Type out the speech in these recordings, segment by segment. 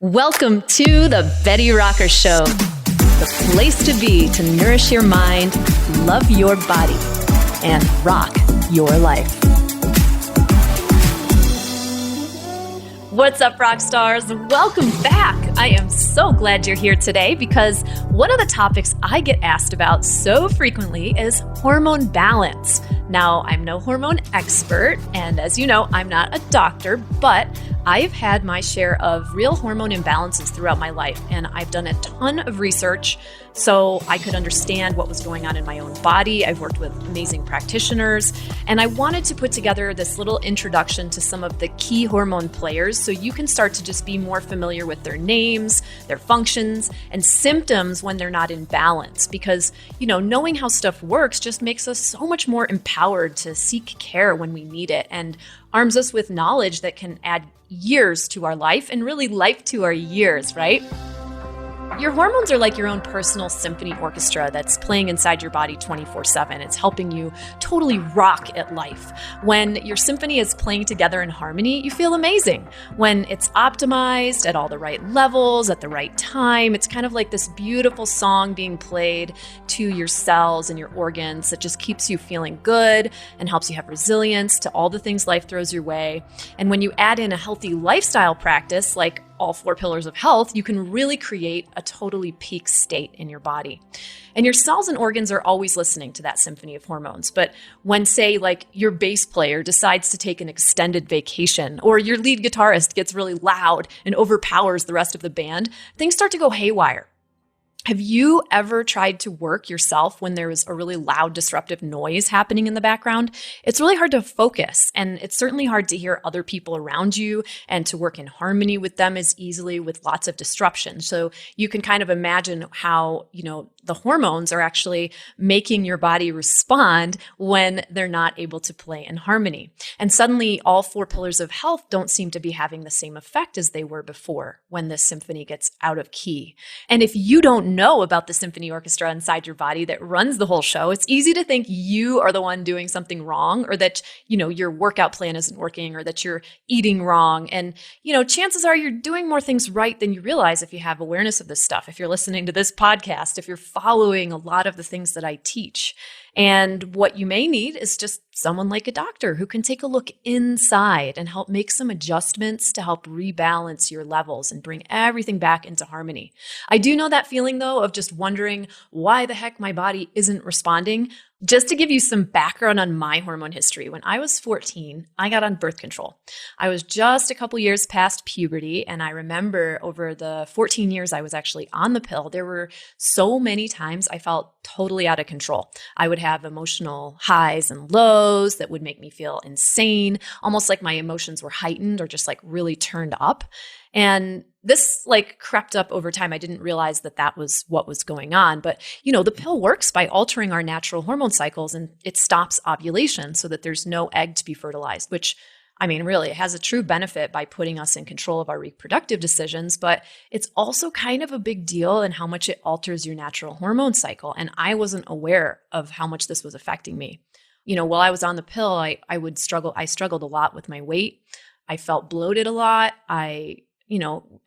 Welcome to the Betty Rocker Show, the place to be to nourish your mind, love your body, and rock your life. What's up, rock stars? Welcome back. I am so glad you're here today because one of the topics I get asked about so frequently is hormone balance. Now, I'm no hormone expert, and as you know, I'm not a doctor, but I've had my share of real hormone imbalances throughout my life, and I've done a ton of research so I could understand what was going on in my own body. I've worked with amazing practitioners, and I wanted to put together this little introduction to some of the key hormone players so you can start to just be more familiar with their names, their functions, and symptoms when they're not in balance. Because, knowing how stuff works just makes us so much more empowered to seek care when we need it and arms us with knowledge that can add years to our life and really life to our years, right? Your hormones are like your own personal symphony orchestra that's playing inside your body 24/7. It's helping you totally rock at life. When your symphony is playing together in harmony, you feel amazing. When it's optimized at all the right levels, at the right time, it's kind of like this beautiful song being played to your cells and your organs that just keeps you feeling good and helps you have resilience to all the things life throws your way. And when you add in a healthy lifestyle practice like all 4 pillars of health, you can really create a totally peak state in your body. And your cells and organs are always listening to that symphony of hormones. But when, say, like your bass player decides to take an extended vacation, or your lead guitarist gets really loud and overpowers the rest of the band, things start to go haywire. Have you ever tried to work yourself when there is a really loud, disruptive noise happening in the background? It's really hard to focus, and it's certainly hard to hear other people around you and to work in harmony with them as easily with lots of disruption. So you can kind of imagine how, the hormones are actually making your body respond when they're not able to play in harmony. And suddenly all 4 pillars of health don't seem to be having the same effect as they were before when the symphony gets out of key. And if you don't know about the symphony orchestra inside your body that runs the whole show, it's easy to think you are the one doing something wrong, or that, your workout plan isn't working, or that you're eating wrong. And, chances are you're doing more things right than you realize if you have awareness of this stuff. If you're listening to this podcast, if you're following a lot of the things that I teach. And what you may need is just someone like a doctor who can take a look inside and help make some adjustments to help rebalance your levels and bring everything back into harmony. I do know that feeling, though, of just wondering why the heck my body isn't responding. Just to give you some background on my hormone history, when I was 14, I got on birth control. I was just a couple years past puberty, and I remember over the 14 years I was actually on the pill, there were so many times I felt totally out of control. I would have emotional highs and lows that would make me feel insane, almost like my emotions were heightened or just like really turned up. And this crept up over time. I didn't realize that was what was going on. But, the pill works by altering our natural hormone cycles, and it stops ovulation so that there's no egg to be fertilized, which, really it has a true benefit by putting us in control of our reproductive decisions, but it's also kind of a big deal in how much it alters your natural hormone cycle. And I wasn't aware of how much this was affecting me. While I was on the pill, I struggled a lot with my weight. I felt bloated a lot. I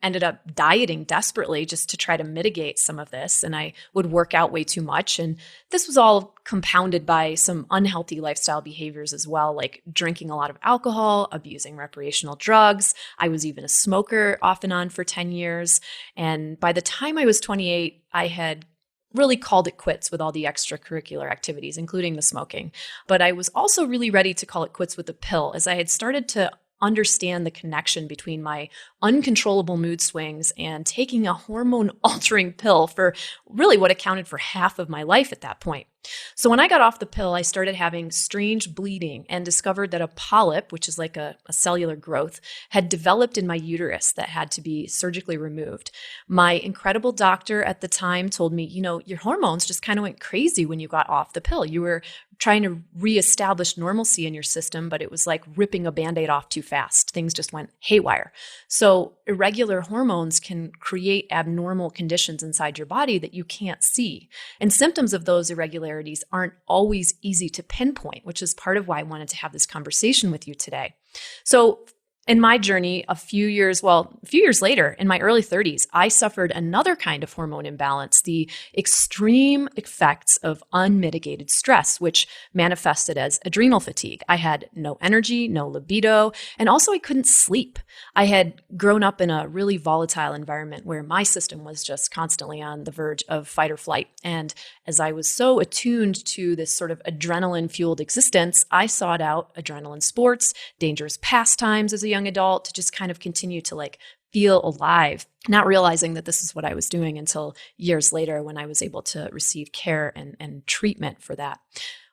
ended up dieting desperately just to try to mitigate some of this. And I would work out way too much. And this was all compounded by some unhealthy lifestyle behaviors as well, like drinking a lot of alcohol, abusing recreational drugs. I was even a smoker off and on for 10 years. And by the time I was 28, I had really called it quits with all the extracurricular activities, including the smoking. But I was also really ready to call it quits with the pill, as I had started to understand the connection between my uncontrollable mood swings and taking a hormone-altering pill for really what accounted for half of my life at that point. So when I got off the pill, I started having strange bleeding and discovered that a polyp, which is like a cellular growth, had developed in my uterus that had to be surgically removed. My incredible doctor at the time told me, your hormones just kind of went crazy when you got off the pill. You were trying to reestablish normalcy in your system, but it was like ripping a Band-Aid off too fast. Things just went haywire. So irregular hormones can create abnormal conditions inside your body that you can't see. And symptoms of those irregularities aren't always easy to pinpoint, which is part of why I wanted to have this conversation with you today. So In my journey, a few years later, in my early 30s, I suffered another kind of hormone imbalance, the extreme effects of unmitigated stress, which manifested as adrenal fatigue. I had no energy, no libido, and also I couldn't sleep. I had grown up in a really volatile environment where my system was just constantly on the verge of fight or flight. And as I was so attuned to this sort of adrenaline-fueled existence, I sought out adrenaline sports, dangerous pastimes as a young adult to just kind of continue to feel alive, not realizing that this is what I was doing until years later when I was able to receive care and treatment for that.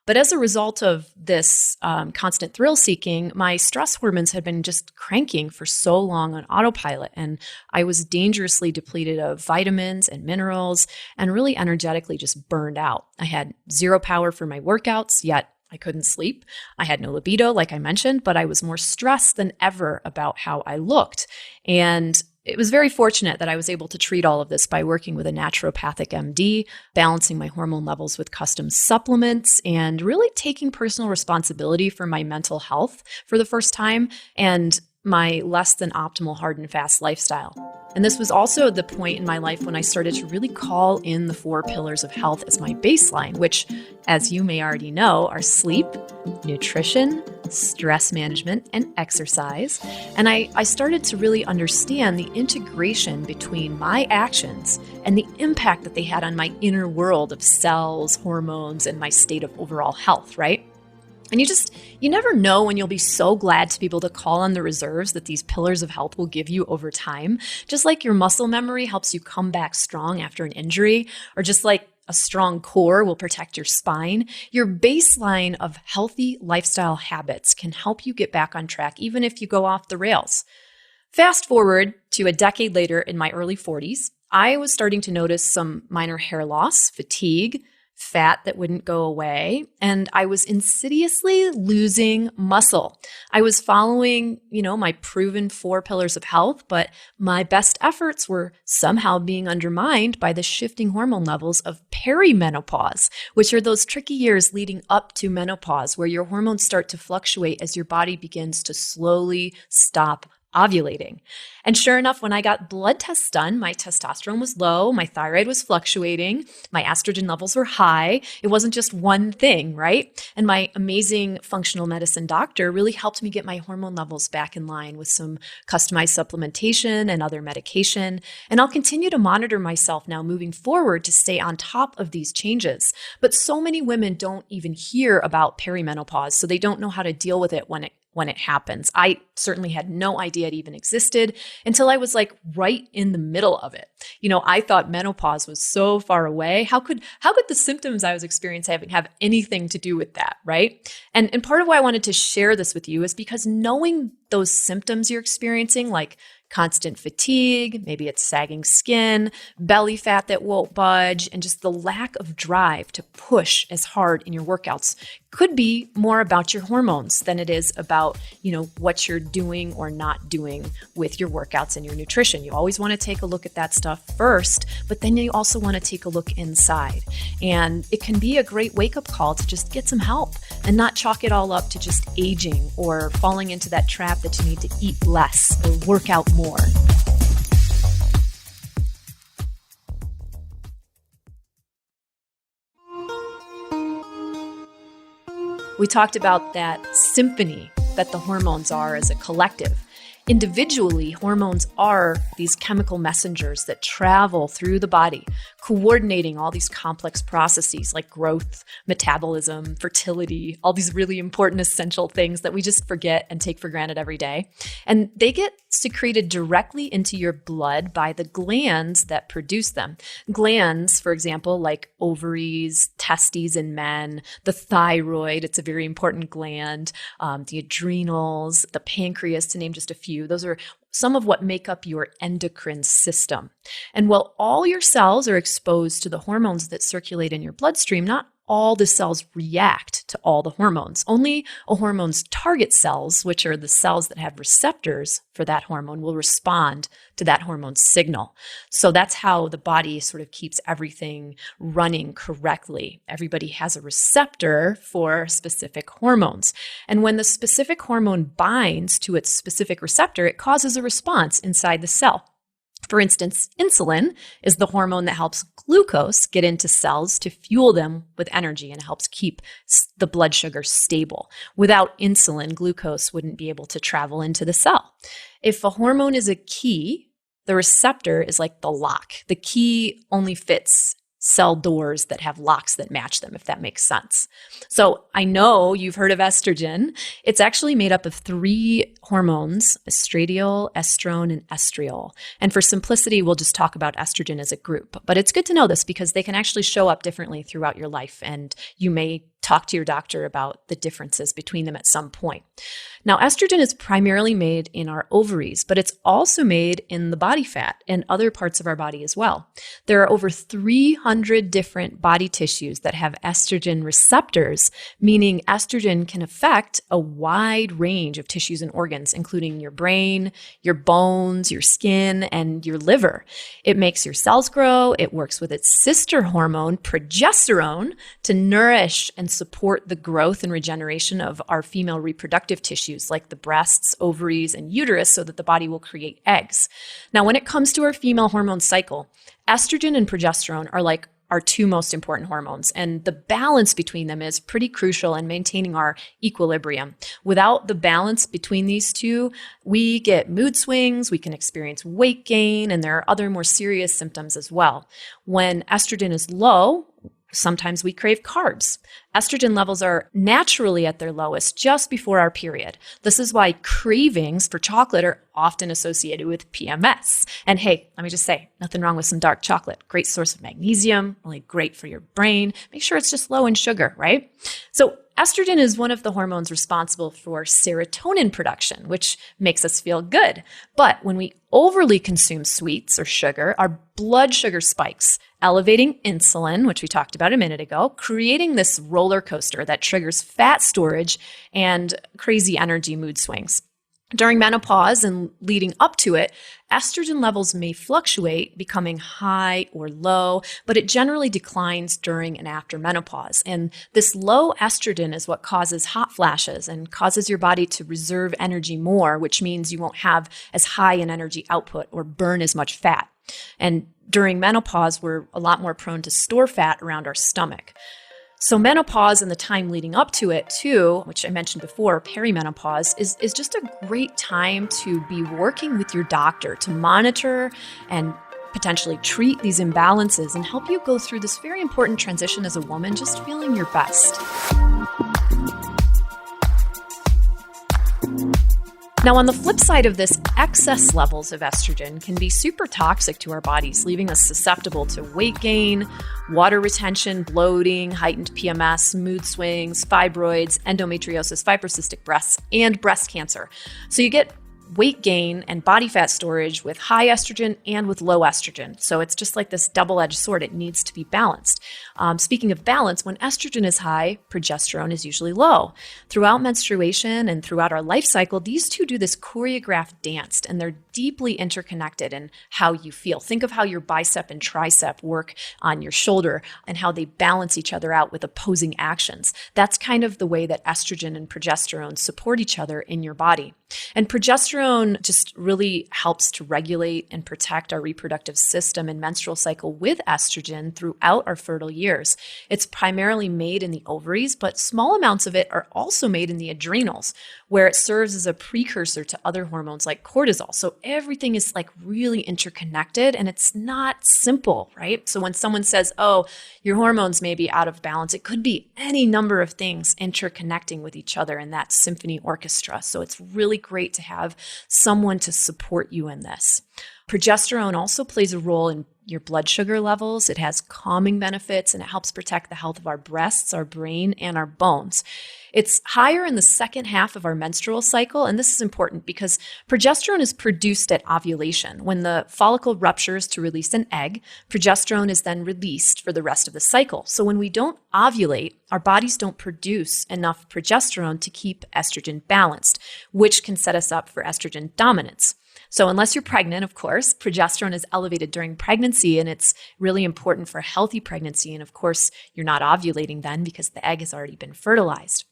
But as a result of this constant thrill seeking, my stress hormones had been just cranking for so long on autopilot, and I was dangerously depleted of vitamins and minerals and really energetically just burned out. I had zero power for my workouts, yet I couldn't sleep. I had no libido, like I mentioned, but I was more stressed than ever about how I looked. And it was very fortunate that I was able to treat all of this by working with a naturopathic MD, balancing my hormone levels with custom supplements, and really taking personal responsibility for my mental health for the first time and my less than optimal hard and fast lifestyle. And this was also the point in my life when I started to really call in the 4 pillars of health as my baseline, which, as you may already know, are sleep, nutrition, stress management, and exercise. And I started to really understand the integration between my actions and the impact that they had on my inner world of cells, hormones, and my state of overall health, right? And you never know when you'll be so glad to be able to call on the reserves that these pillars of health will give you over time. Just like your muscle memory helps you come back strong after an injury, or just like a strong core will protect your spine, your baseline of healthy lifestyle habits can help you get back on track even if you go off the rails. Fast forward to a decade later in my early 40s, I was starting to notice some minor hair loss, fatigue, fat that wouldn't go away, and I was insidiously losing muscle. I was following, my proven 4 pillars of health, but my best efforts were somehow being undermined by the shifting hormone levels of perimenopause, which are those tricky years leading up to menopause, where your hormones start to fluctuate as your body begins to slowly stop ovulating. And sure enough, when I got blood tests done, my testosterone was low, my thyroid was fluctuating, my estrogen levels were high. It wasn't just one thing, right? And my amazing functional medicine doctor really helped me get my hormone levels back in line with some customized supplementation and other medication. And I'll continue to monitor myself now moving forward to stay on top of these changes. But so many women don't even hear about perimenopause, so they don't know how to deal with it when it happens. I certainly had no idea it even existed until I was right in the middle of it. I thought menopause was so far away. How could the symptoms I was experiencing have anything to do with that, right? And part of why I wanted to share this with you is because knowing those symptoms you're experiencing, like constant fatigue, maybe it's sagging skin, belly fat that won't budge, and just the lack of drive to push as hard in your workouts could be more about your hormones than it is about, what you're doing or not doing with your workouts and your nutrition. You always want to take a look at that stuff first, but then you also want to take a look inside. And it can be a great wake-up call to just get some help and not chalk it all up to just aging or falling into that trap that you need to eat less or work out more. We talked about that symphony that the hormones are as a collective. Individually, hormones are these chemical messengers that travel through the body, coordinating all these complex processes like growth, metabolism, fertility, all these really important essential things that we just forget and take for granted every day. And they get secreted directly into your blood by the glands that produce them. Glands, for example, like ovaries, testes in men, the thyroid, it's a very important gland, the adrenals, the pancreas, to name just a few. Those are some of what make up your endocrine system. And while all your cells are exposed to the hormones that circulate in your bloodstream, not all the cells react to all the hormones. Only a hormone's target cells, which are the cells that have receptors for that hormone, will respond to that hormone signal. So that's how the body sort of keeps everything running correctly. Everybody has a receptor for specific hormones. And when the specific hormone binds to its specific receptor, it causes a response inside the cell. For instance, insulin is the hormone that helps glucose get into cells to fuel them with energy and helps keep the blood sugar stable. Without insulin, glucose wouldn't be able to travel into the cell. If a hormone is a key, the receptor is like the lock. The key only fits cell doors that have locks that match them, if that makes sense. So I know you've heard of estrogen. It's actually made up of 3 hormones: estradiol, estrone, and estriol. And for simplicity, we'll just talk about estrogen as a group. But it's good to know this because they can actually show up differently throughout your life, and you may talk to your doctor about the differences between them at some point. Now, estrogen is primarily made in our ovaries, but it's also made in the body fat and other parts of our body as well. There are over 300 different body tissues that have estrogen receptors, meaning estrogen can affect a wide range of tissues and organs, including your brain, your bones, your skin, and your liver. It makes your cells grow. It works with its sister hormone, progesterone, to nourish and support the growth and regeneration of our female reproductive tissues like the breasts, ovaries, and uterus so that the body will create eggs. Now, when it comes to our female hormone cycle, estrogen and progesterone are like our 2 most important hormones, and the balance between them is pretty crucial in maintaining our equilibrium. Without the balance between these 2, we get mood swings, we can experience weight gain, and there are other more serious symptoms as well. When estrogen is low, sometimes we crave carbs. Estrogen levels are naturally at their lowest just before our period. This is why cravings for chocolate are often associated with PMS. And hey, let me just say, nothing wrong with some dark chocolate. Great source of magnesium, really great for your brain. Make sure it's just low in sugar, right? So estrogen is one of the hormones responsible for serotonin production, which makes us feel good. But when we overly consume sweets or sugar, our blood sugar spikes, elevating insulin, which we talked about a minute ago, creating this roller coaster that triggers fat storage and crazy energy mood swings. During menopause and leading up to it, estrogen levels may fluctuate, becoming high or low, but it generally declines during and after menopause. And this low estrogen is what causes hot flashes and causes your body to reserve energy more, which means you won't have as high an energy output or burn as much fat. And during menopause, we're a lot more prone to store fat around our stomach. So menopause and the time leading up to it too, which I mentioned before, perimenopause, is just a great time to be working with your doctor to monitor and potentially treat these imbalances and help you go through this very important transition as a woman, just feeling your best. Now, on the flip side of this, excess levels of estrogen can be super toxic to our bodies, leaving us susceptible to weight gain, water retention, bloating, heightened PMS, mood swings, fibroids, endometriosis, fibrocystic breasts, and breast cancer. So you get weight gain and body fat storage with high estrogen and with low estrogen. So it's just like this double-edged sword. It needs to be balanced. Speaking of balance, when estrogen is high, progesterone is usually low. Throughout menstruation and throughout our life cycle, these 2 do this choreographed dance, and they're deeply interconnected in how you feel. Think of how your bicep and tricep work on your shoulder and how they balance each other out with opposing actions. That's kind of the way that estrogen and progesterone support each other in your body. And progesterone just really helps to regulate and protect our reproductive system and menstrual cycle with estrogen throughout our fertile years. It's primarily made in the ovaries, but small amounts of it are also made in the adrenals, where it serves as a precursor to other hormones like cortisol. So everything is like really interconnected, and it's not simple, right? So when someone says, oh, your hormones may be out of balance, it could be any number of things interconnecting with each other in that symphony orchestra. So it's really great to have someone to support you in this. Progesterone also plays a role in your blood sugar levels. It has calming benefits and it helps protect the health of our breasts, our brain, and our bones. It's higher in the second half of our menstrual cycle, and this is important because progesterone is produced at ovulation. When the follicle ruptures to release an egg, progesterone is then released for the rest of the cycle. So when we don't ovulate, our bodies don't produce enough progesterone to keep estrogen balanced, which can set us up for estrogen dominance. So unless you're pregnant, of course, progesterone is elevated during pregnancy, and it's really important for a healthy pregnancy. And of course, you're not ovulating then because the egg has already been fertilized.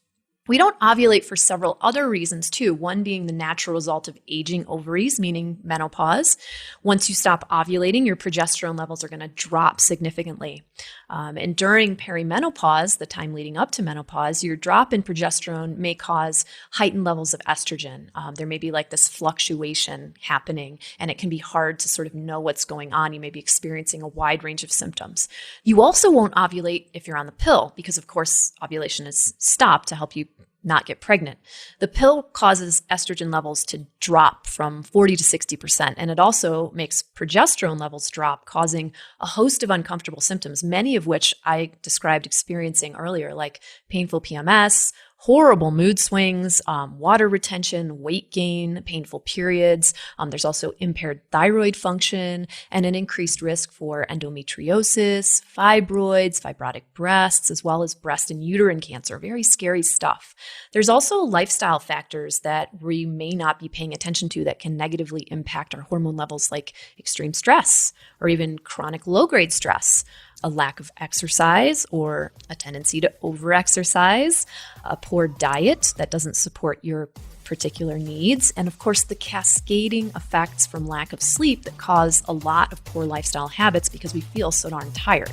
We don't ovulate for several other reasons too, one being the natural result of aging ovaries, meaning menopause. Once you stop ovulating, your progesterone levels are going to drop significantly. And during perimenopause, the time leading up to menopause, your drop in progesterone may cause heightened levels of estrogen. There may be like this fluctuation happening, and it can be hard to sort of know what's going on. You may be experiencing a wide range of symptoms. You also won't ovulate if you're on the pill because, of course, ovulation is stopped to help you not get pregnant. The pill causes estrogen levels to drop from 40 to 60%, and it also makes progesterone levels drop, causing a host of uncomfortable symptoms, many of which I described experiencing earlier, like painful PMS, horrible mood swings, water retention, weight gain, painful periods. There's also impaired thyroid function and an increased risk for endometriosis, fibroids, fibrotic breasts, as well as breast and uterine cancer. Very scary stuff. There's also lifestyle factors that we may not be paying attention to that can negatively impact our hormone levels, like extreme stress or even chronic low-grade stress. A lack of exercise or a tendency to overexercise, a poor diet that doesn't support your particular needs, and of course the cascading effects from lack of sleep that cause a lot of poor lifestyle habits because we feel so darn tired.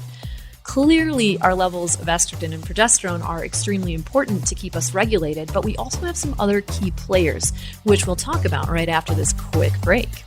Clearly, our levels of estrogen and progesterone are extremely important to keep us regulated, but we also have some other key players, which we'll talk about right after this quick break.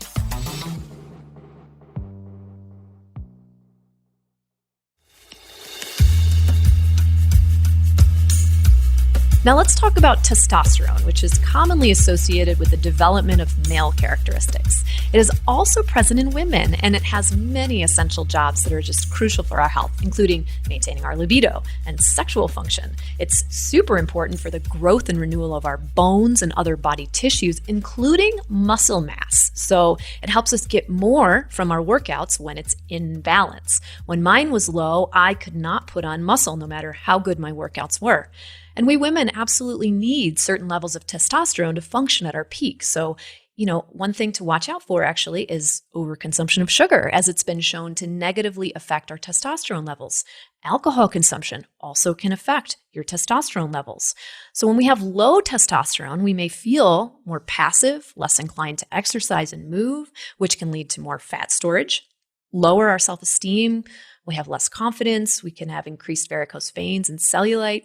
Now let's talk about testosterone, which is commonly associated with the development of male characteristics. It is also present in women, and it has many essential jobs that are just crucial for our health, including maintaining our libido and sexual function. It's super important for the growth and renewal of our bones and other body tissues, including muscle mass. So it helps us get more from our workouts when it's in balance. When mine was low, I could not put on muscle no matter how good my workouts were. And we women absolutely need certain levels of testosterone to function at our peak. So, one thing to watch out for actually is overconsumption of sugar, as it's been shown to negatively affect our testosterone levels. Alcohol consumption also can affect your testosterone levels. So when we have low testosterone, we may feel more passive, less inclined to exercise and move, which can lead to more fat storage, lower our self-esteem. We have less confidence. We can have increased varicose veins and cellulite.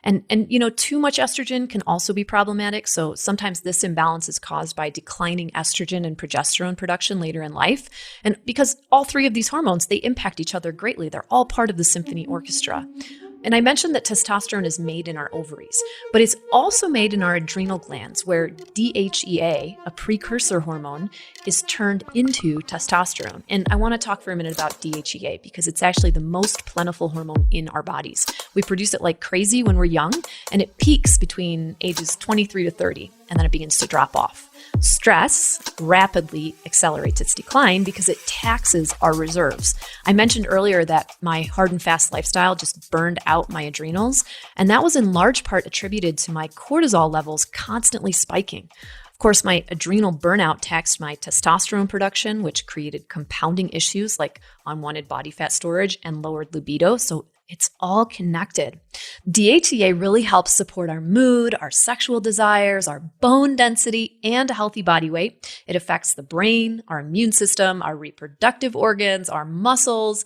And too much estrogen can also be problematic. So sometimes this imbalance is caused by declining estrogen and progesterone production later in life. And because all three of these hormones, they impact each other greatly. They're all part of the symphony orchestra. And I mentioned that testosterone is made in our ovaries, but it's also made in our adrenal glands, where DHEA, a precursor hormone, is turned into testosterone. And I want to talk for a minute about DHEA because it's actually the most plentiful hormone in our bodies. We produce it like crazy when we're young, and it peaks between ages 23 to 30, and then it begins to drop off. Stress rapidly accelerates its decline because it taxes our reserves. I mentioned earlier that my hard and fast lifestyle just burned out my adrenals, and that was in large part attributed to my cortisol levels constantly spiking. Of course, my adrenal burnout taxed my testosterone production, which created compounding issues like unwanted body fat storage and lowered libido. So it's all connected. DHEA really helps support our mood, our sexual desires, our bone density, and a healthy body weight. It affects the brain, our immune system, our reproductive organs, our muscles,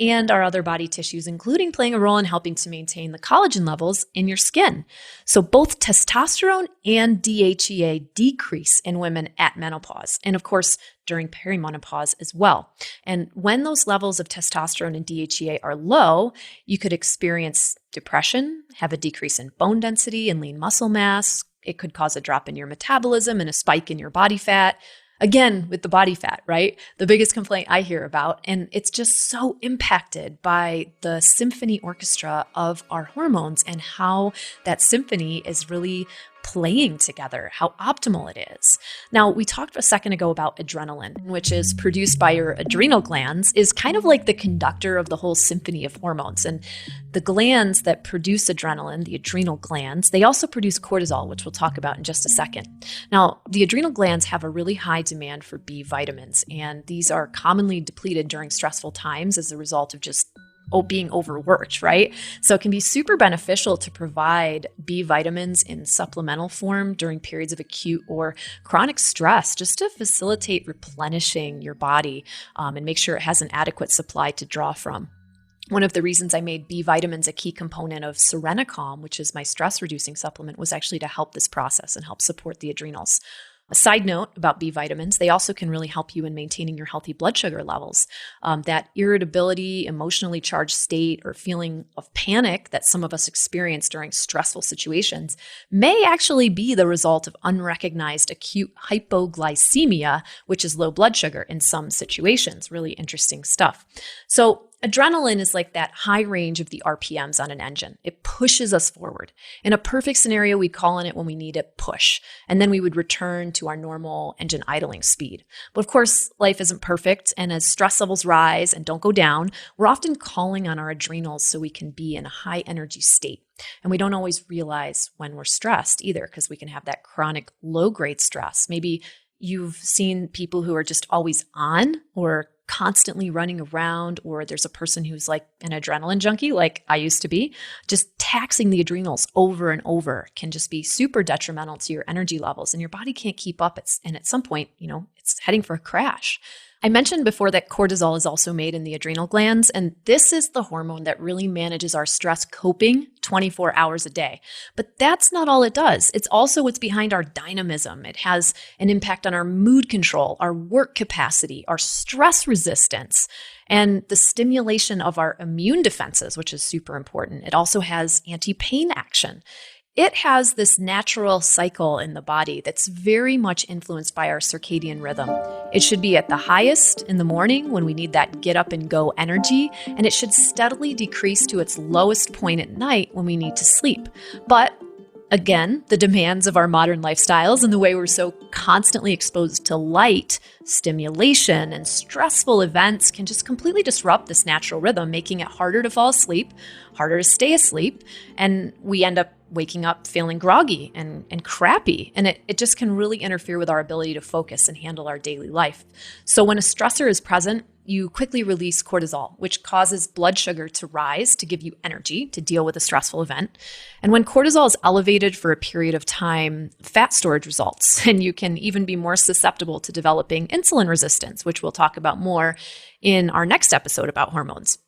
and our other body tissues, including playing a role in helping to maintain the collagen levels in your skin. So both testosterone and DHEA decrease in women at menopause, and of course, during perimenopause as well. And when those levels of testosterone and DHEA are low, you could experience depression, have a decrease in bone density and lean muscle mass. It could cause a drop in your metabolism and a spike in your body fat. Again, with the body fat, right? The biggest complaint I hear about, and it's just so impacted by the symphony orchestra of our hormones and how that symphony is really playing together, how optimal it is. Now, we talked a second ago about adrenaline, which is produced by your adrenal glands, is kind of like the conductor of the whole symphony of hormones. And the glands that produce adrenaline, the adrenal glands, they also produce cortisol, which we'll talk about in just a second. Now, the adrenal glands have a really high demand for B vitamins, and these are commonly depleted during stressful times as a result of just being overworked, right? So it can be super beneficial to provide B vitamins in supplemental form during periods of acute or chronic stress, just to facilitate replenishing your body and make sure it has an adequate supply to draw from. One of the reasons I made B vitamins a key component of Serenacalm, which is my stress-reducing supplement, was actually to help this process and help support the adrenals. A side note about B vitamins, they also can really help you in maintaining your healthy blood sugar levels. That irritability, emotionally charged state, or feeling of panic that some of us experience during stressful situations may actually be the result of unrecognized acute hypoglycemia, which is low blood sugar in some situations. Really interesting stuff. So adrenaline is like that high range of the RPMs on an engine. It pushes us forward. In a perfect scenario, we'd call on it when we need a push, and then we would return to our normal engine idling speed. But of course, life isn't perfect, and as stress levels rise and don't go down, we're often calling on our adrenals so we can be in a high energy state. And we don't always realize when we're stressed either, because we can have that chronic low-grade stress. Maybe you've seen people who are just always on or constantly running around, or there's a person who's like an adrenaline junkie, like I used to be. Just taxing the adrenals over and over can just be super detrimental to your energy levels, and your body can't keep up. And at some point, it's heading for a crash. I mentioned before that cortisol is also made in the adrenal glands, and this is the hormone that really manages our stress coping 24 hours a day. But that's not all it does. It's also what's behind our dynamism. It has an impact on our mood control, our work capacity, our stress resistance, and the stimulation of our immune defenses, which is super important. It also has anti-pain action. It has this natural cycle in the body that's very much influenced by our circadian rhythm. It should be at the highest in the morning when we need that get up and go energy, and it should steadily decrease to its lowest point at night when we need to sleep. But again, the demands of our modern lifestyles and the way we're so constantly exposed to light, stimulation, and stressful events can just completely disrupt this natural rhythm, making it harder to fall asleep, harder to stay asleep, and we end up waking up feeling groggy and crappy. And it just can really interfere with our ability to focus and handle our daily life. So when a stressor is present, you quickly release cortisol, which causes blood sugar to rise to give you energy to deal with a stressful event. And when cortisol is elevated for a period of time, fat storage results, and you can even be more susceptible to developing insulin resistance, which we'll talk about more in our next episode about hormones.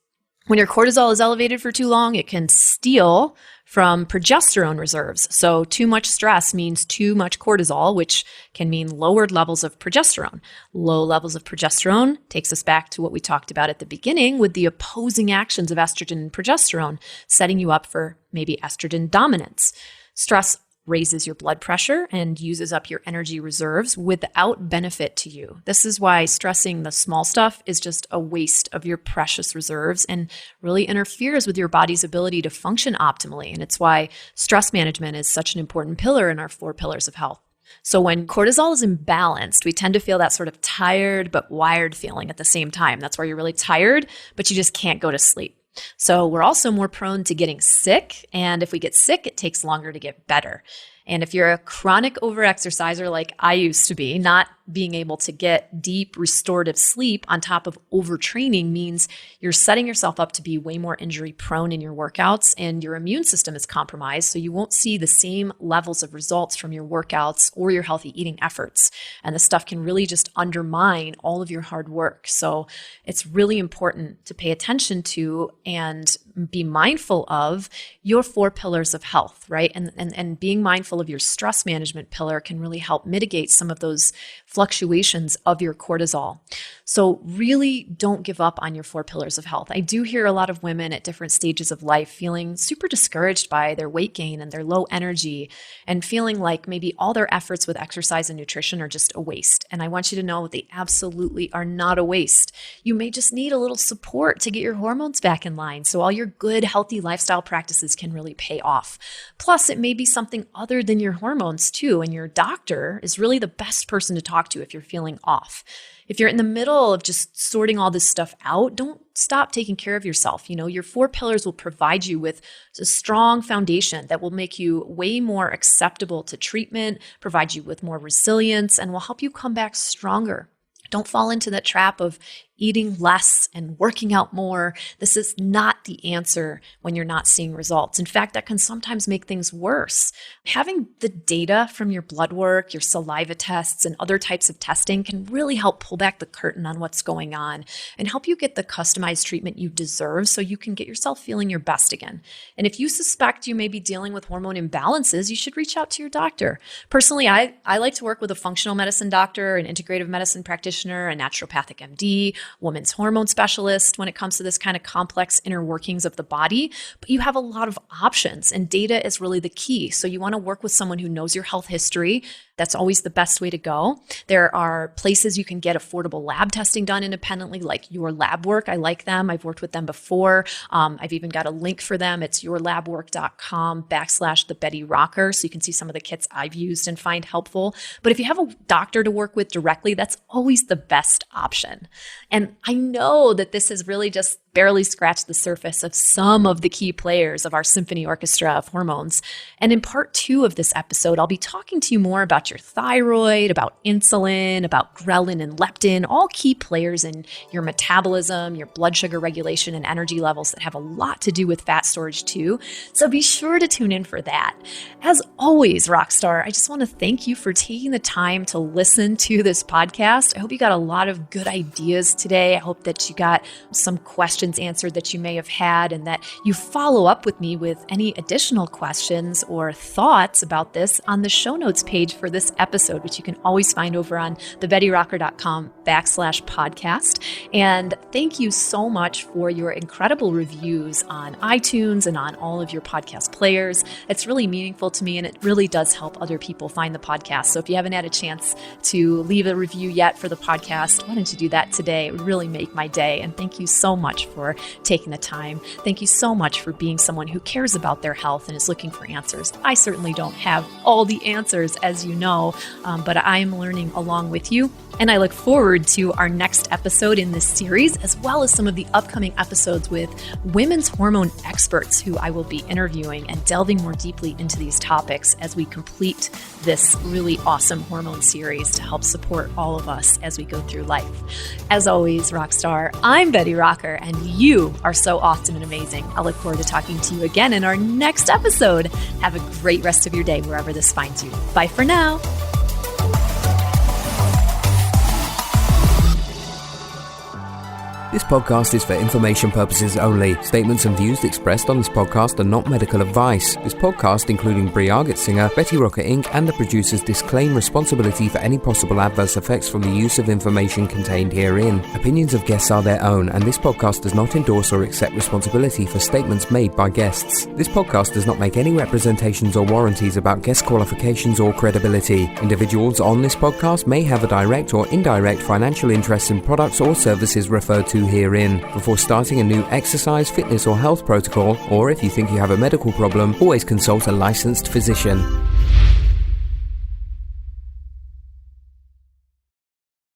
When your cortisol is elevated for too long, it can steal from progesterone reserves. So too much stress means too much cortisol, which can mean lowered levels of progesterone. Low levels of progesterone takes us back to what we talked about at the beginning with the opposing actions of estrogen and progesterone, setting you up for maybe estrogen dominance. Stress raises your blood pressure and uses up your energy reserves without benefit to you. This is why stressing the small stuff is just a waste of your precious reserves and really interferes with your body's ability to function optimally. And it's why stress management is such an important pillar in our 4 pillars of health. So when cortisol is imbalanced, we tend to feel that sort of tired but wired feeling at the same time. That's where you're really tired, but you just can't go to sleep. So we're also more prone to getting sick. And if we get sick, it takes longer to get better. And if you're a chronic overexerciser like I used to be, not being able to get deep restorative sleep on top of overtraining means you're setting yourself up to be way more injury prone in your workouts, and your immune system is compromised. So you won't see the same levels of results from your workouts or your healthy eating efforts. And this stuff can really just undermine all of your hard work. So it's really important to pay attention to and be mindful of your 4 pillars of health, right? And being mindful of your stress management pillar can really help mitigate some of those fluctuations of your cortisol. So really don't give up on your 4 pillars of health. I do hear a lot of women at different stages of life feeling super discouraged by their weight gain and their low energy and feeling like maybe all their efforts with exercise and nutrition are just a waste. And I want you to know they absolutely are not a waste. You may just need a little support to get your hormones back in line so all your good, healthy lifestyle practices can really pay off. Plus, it may be something other than your hormones too, and your doctor is really the best person to talk to if you're feeling off. If you're in the middle of just sorting all this stuff out, don't stop taking care of yourself. Your 4 pillars will provide you with a strong foundation that will make you way more acceptable to treatment, provide you with more resilience, and will help you come back stronger. Don't fall into that trap of eating less and working out more. This is not the answer when you're not seeing results. In fact, that can sometimes make things worse. Having the data from your blood work, your saliva tests, and other types of testing can really help pull back the curtain on what's going on and help you get the customized treatment you deserve so you can get yourself feeling your best again. And if you suspect you may be dealing with hormone imbalances, you should reach out to your doctor. Personally, I like to work with a functional medicine doctor, an integrative medicine practitioner, a naturopathic MD, women's hormone specialist when it comes to this kind of complex inner workings of the body. But you have a lot of options, and data is really the key. So you want to work with someone who knows your health history. That's always the best way to go. There are places you can get affordable lab testing done independently, like Your Lab Work. I like them. I've worked with them before. I've even got a link for them. It's yourlabwork.com/the Betty Rocker. So you can see some of the kits I've used and find helpful. But if you have a doctor to work with directly, that's always the best option. And I know that this has really just barely scratched the surface of some of the key players of our Symphony orchestra of hormones. And in part 2 of this episode, I'll be talking to you more about your thyroid, about insulin, about ghrelin and leptin, all key players in your metabolism, your blood sugar regulation, and energy levels that have a lot to do with fat storage too. So be sure to tune in for that. As always, Rockstar, I just want to thank you for taking the time to listen to this podcast. I hope you got a lot of good ideas today. I hope that you got some questions answered that you may have had, and that you follow up with me with any additional questions or thoughts about this on the show notes page for this episode, which you can always find over on thebettyrocker.com/podcast. And thank you so much for your incredible reviews on iTunes and on all of your podcast players. It's really meaningful to me, and it really does help other people find the podcast. So if you haven't had a chance to leave a review yet for the podcast, why don't you do that today? It would really make my day. And thank you so much for taking the time. Thank you so much for being someone who cares about their health and is looking for answers. I certainly don't have all the answers, as you know, but I am learning along with you. And I look forward to our next episode in this series, as well as some of the upcoming episodes with women's hormone experts who I will be interviewing and delving more deeply into these topics as we complete this really awesome hormone series to help support all of us as we go through life. As always, Rockstar, I'm Betty Rocker, and you are so awesome and amazing. I look forward to talking to you again in our next episode. Have a great rest of your day wherever this finds you. Bye for now. This podcast is for information purposes only. Statements and views expressed on this podcast are not medical advice. This podcast, including Brie Argett singer, Betty Rocker Inc., and the producers disclaim responsibility for any possible adverse effects from the use of information contained herein. Opinions of guests are their own, and this podcast does not endorse or accept responsibility for statements made by guests. This podcast does not make any representations or warranties about guest qualifications or credibility. Individuals on this podcast may have a direct or indirect financial interest in products or services referred to herein. Before starting a new exercise, fitness, or health protocol, or if you think you have a medical problem, always consult a licensed physician.